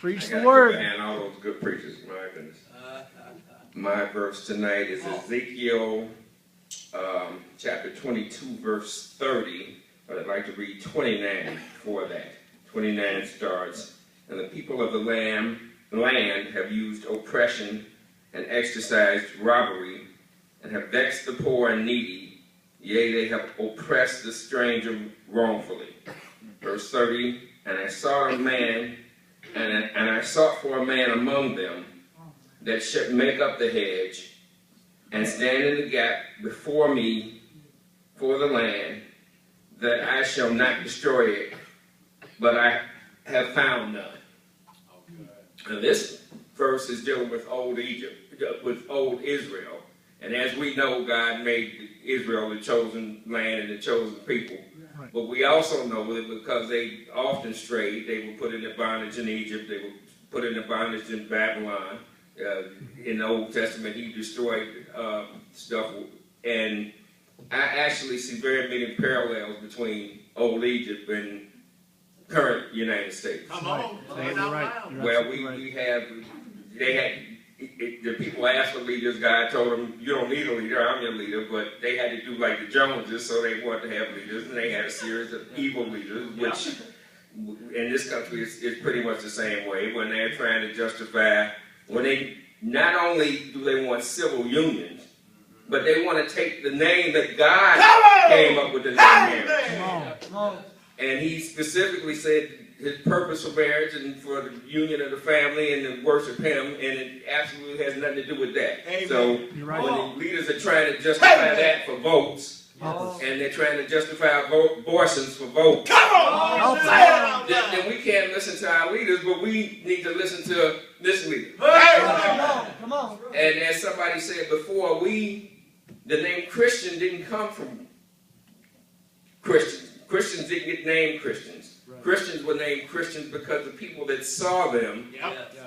Preach the word. And all those good preachers, my goodness. My verse tonight is Ezekiel chapter 22, verse 30. But I'd like to read 29 for that. 29 starts, and the people of the land have used oppression and exercised robbery, and have vexed the poor and needy. Yea, they have oppressed the stranger wrongfully. Verse 30, and I sought a man, and I sought for a man among them that should make up the hedge and stand in the gap before me for the land, that I shall not destroy it, but I have found none. Okay. And this verse is dealing with old Egypt, with old Israel. And as we know, God made Israel the chosen land and the chosen people. Right. But we also know that because they often strayed, they were put into bondage in Egypt, they were put into bondage in Babylon. In the Old Testament, he destroyed stuff. And I actually see very many parallels between old Egypt and current United States. Come on. Right. Where the people asked for leaders. God told them, you don't need a leader, I'm your leader. But they had to do like the Joneses, so they wanted to have leaders. And they had a series of evil leaders, which in this country is pretty much the same way. When they're trying to justify, when they not only do they want civil unions, but they want to take the name that God came up with the name marriage. Come on. And he specifically said his purpose for marriage and for the union of the family and to worship him, and it absolutely has nothing to do with that. Amen. So right. When the leaders are trying to justify that for votes, and they're trying to justify abortions for votes, then we can't listen to our leaders, but we need to listen to this leader. Come on. And as somebody said before, the name Christian didn't come from Christians. Christians didn't get named Christians. Right. Christians were named Christians because the people that saw them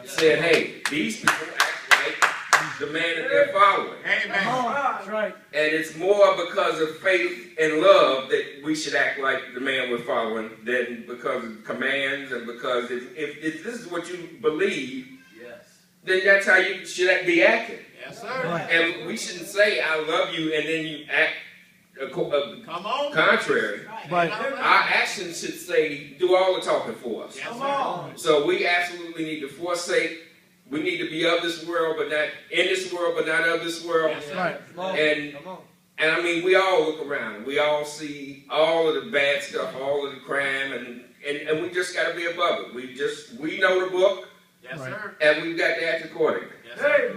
said, hey, these people act like the man that they're following. Amen. That's right. And it's more because of faith and love that we should act like the man we're following than because of commands and because if this is what you believe, then that's how you should be acting. Yes, sir. Right. And we shouldn't say, I love you, and then you act contrary. Right. Our actions should say, do all the talking for us. Yes, so we absolutely need to forsake. We need to be of this world, but not in this world, but not of this world. Yes, right. And I mean, we all look around. We all see all of the bad stuff, all of the crime, and we just got to be above it. We know the book. Yes, sir. And we've got to act accordingly. Yes, sir.